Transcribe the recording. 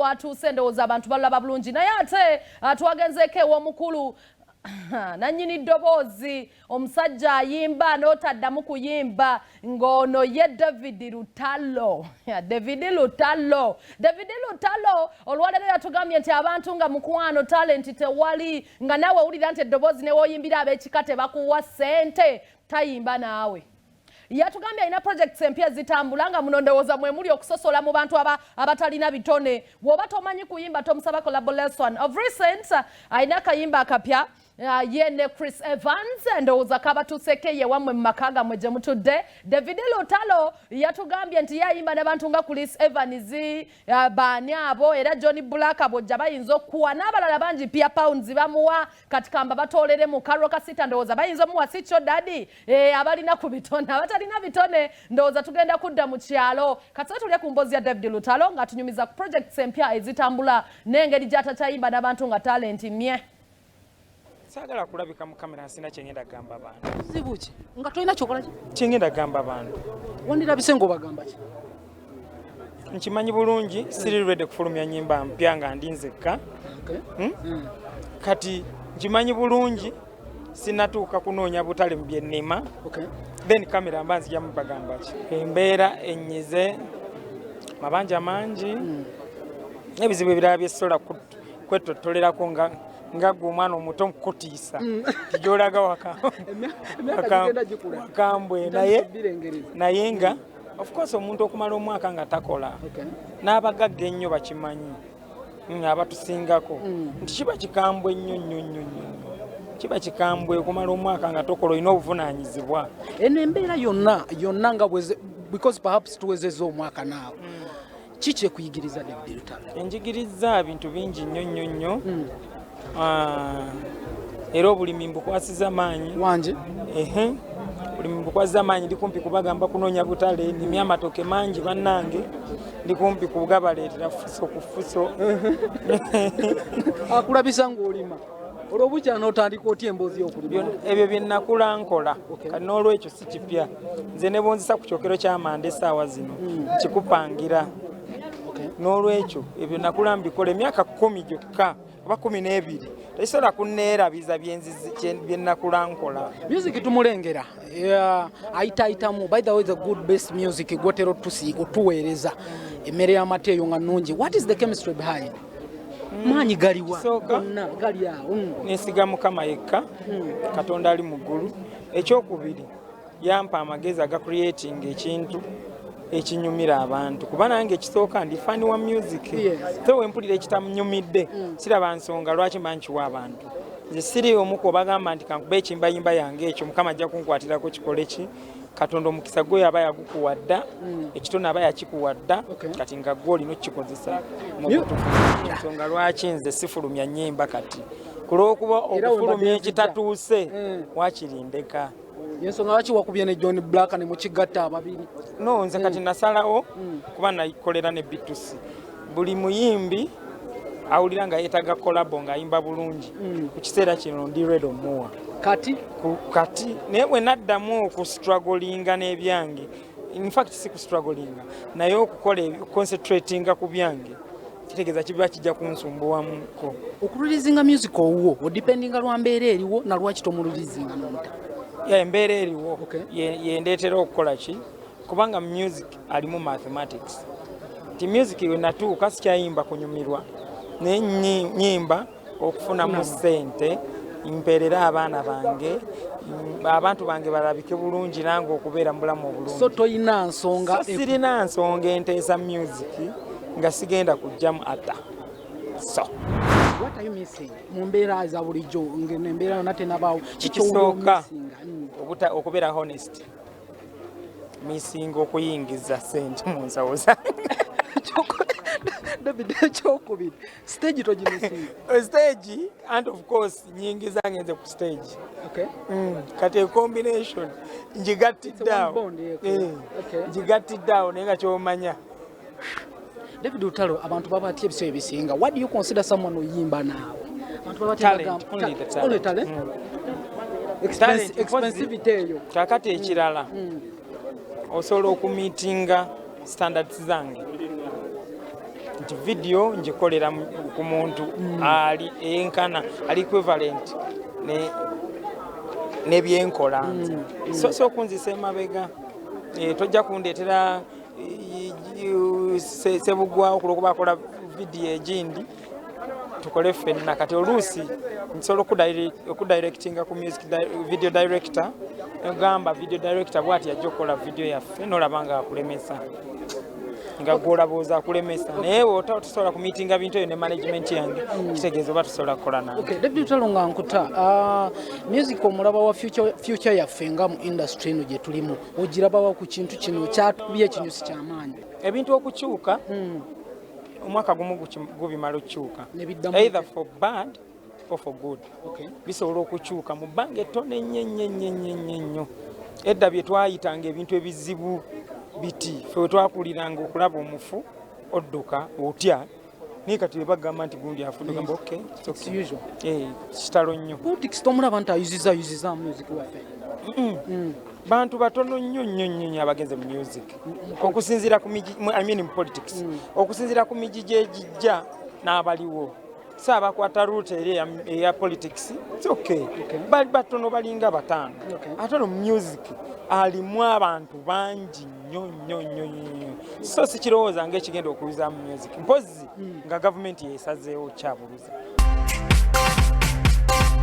watuuse ndowooza abantu balaba bulungi naye ate twagenzeeko ew'omukulu nannyini ddoboozi omusajja ayimba n'otaddamu kuyimba ng'ono ye David Lutalo. David Lutalo olwaleero yatugambye nti abantu nga mukwano talenti tewali nga naawe wulira nti eddoboozi ne wooyimbira ab'ekika tebakuwa ssente tayimba naawe. Yatugambye alina projects empya zitambula nga muno ndowooza mwe muli okusosola mu bantu abatalina bitone. Bw'oba tomanyi kuyimba tomusaba collaboration. Of recent alina akayimba akapya ye ne Chris Evans ndowooza kabatuuseko ye wammwe mu maka gammwe gye mutudde. David Lutalo yatugambye nti yayimba n'abantu nga Chris Evans baani abo era Johnny Black bojja bayinza okuwa n'abalala bangi pia pounds bamuwa kati kamba batoolere mu karo kasita ndowooza bayinza omuwa si kyo dadi abalina ku bitone abatalina bitone ndowooza tugenda kudda mu kyalo kati tulye ku mboozi ya David Lutalo nga tunyumiza ku projects empya ezitambula n'engeri gy'atakyayimba n'abantu nga talenti mye. Sagala kulabika mu kamera sina kyengenda gamba abantu. Zibuki nga toyina kyokola ki? Kyengenda gamba abantu. Wandirabise ng'obagamba ki? Nkimanyi bulungi siri ready kufulumya nnyimba mpya nga ndi nzekka. Okay. Kati nkimanyi bulungi sinatuuka kunoonya butale mu byennima. Okay. Then kamera mbanzi jamu bagamba ki? Embeera enyize mabanja mangi. Ebizibu ebirala byesobola kwetotolerako nga gumwana omuto mukutiisa tijolaga wakambwe naye nga of course omuntu okumala omwaka nga takola n'abagagga ennyo bakimanyi abatusingako nti kiba kikambwe nnyo kiba kikambwe okumala omwaka nga tokola olina obuvunaanyizibwa eno embeera yonna nga because perhaps tuwezezza omwaka naawe kiki ekuyigiriza David Lutalo? Enjigiriza bintu bingi nnyo era obulimi mbukwasiza maanyi wanje bulimi mbukwasiza maanyi ndi kumpi kubagamba kunoonya butale nimya amatoke mangi bannange ndi kumpi kugabaleetera fuso ku fuso akulabisa ng'olima olw'obukya n'otandika otya emboozi y'okulima ebyo bye nnakula nkola kati n'olwekyo si kipya nze ne bonzisa ku kyokero ky'amanda essaawa zino kikupangira n'olwekyo ebyo nakula mbikola emyaka 10 gyokka oba 12 tekisobola kunneerabiza bye nnakula nkola. Music tumulengera ayitaayitamu by the way the good best music gwotera otuweereza emmere y'amata eyo nga nnungi. What is the chemistry behind? Maanyi galiwa gonna gali awo nesiga Mukama yekka Katonda ali mu ggulu. Ekyokubiri yampa amagezi aga creating ekintu ekinyumira abantu kuba nange ekisooka ndi fani wa music so wempulira ekitamunyumidde siraba nsonga lwaki mba nkiwa abantu nze siri omu ku bagamba nti kankube ekimbayimba yange ekyo Mukama ajja kunkwatirako kikole ki Katonda omukisa gwe yaba yagukuwa dda ekitone aba yakikuwa dda kati nga gwe olina okukikozesa mu butuufu ensonga lwaki nze sifulumya nnyimba kati kulw'okuba okufulumya ekitatuuse wakirindeka yensonga lwaki wakubye ne John Black ne mukigatta ababiri? No nze kati nasalawo kuba nakolera ne B2C buli muyimbi awulira nga yeetaga kolabo ng'ayimba bulungi ku kiseera kino ndi ready omuwa kati naye bwe naddamu okustrugglinga n'ebyange in fact si kustrugglinga naye okukola concentratinga ku byange kitegeeza kiba kijja kunsumbuwamuko. Okulirizinga music owuwo odipendinga lwa mbeera eriwo na lwaki tomulirizinga n'omuta? Embeera eriwo yendeetera okukola ki kubanga music alimu mathematics ti music we natuuka sikyayimba kunyumirwa naye nnyimba okufunamu ssente mpeerera abaana bange abantu bange balabike bulungi nange okubeera mu bulamu obulungi. So toyina nsonga? Sirina nsonga enteesa music nga sigenda kujjamu ata. So what are you missing mu mbeera za bulijjo ng'embeera yonna tenabaawo? Kikisooka okubeera honest missing okuyingiza ssente mu nsawo zange. David ekyokubiri stage togimisinga? Stage and of course nyingiza ngenze ku stage. Kati a combination njigattiddeawo naye nga kyomanya. David Lutalo abantu babatya ebiseera ebisinga. What do you consider someone oyimba naawe? Abantu babatya only talent. Expensivity eyo kakati ekirala osobola okumiitinga standards zange nti video ngikolera ku muntu ali enkana ali equivalent ne byenkola so kunzisa emabega tojja kundeetera sebugwawo kulokuba akola video egindi tukole ffenna kati oluusi nsobola okudirectinga ku music video director agamba video director bw'ati yajja okukola video yaffe n'olaba nga akulemesa nga gwolabooza akulemesa naye bw'otaba tusobola kumiitinga bintu eyo ne management yange kitegeeza oba tusobola kukola nange. Deputy Lutalo nga nkuta music omulaba wa future yaffe nga mu industry eno gye tulimu ogirabawa ku kintu kino kyatubye ekinyusi ky'amaanyi ebintu okukyuka omwaka gumu gubimala okukyuka either for bad or for good bisobola okukyuka mu bbanga ettono ennyo edda bye twayitanga ebintu ebizibu biti fe twakuliranga okulaba omufu odduka otya naye kati bagamba nti gundi afudde gamba okay kitalo nnyo politics tomulaba nti ayuziza music waffe bantu batono nnyo abagenze mu music okusinziira ku mu politics okusinziira ku migi gyegijja n'abaliwo saabakwata route eri eya politics bali batono balinga bataano ate no music alimu abantu bangi nnyo so sikirowooza ng'ekigenda okuyuza mu music mpozi nga gavumenti yeesazeewo kyabuluza.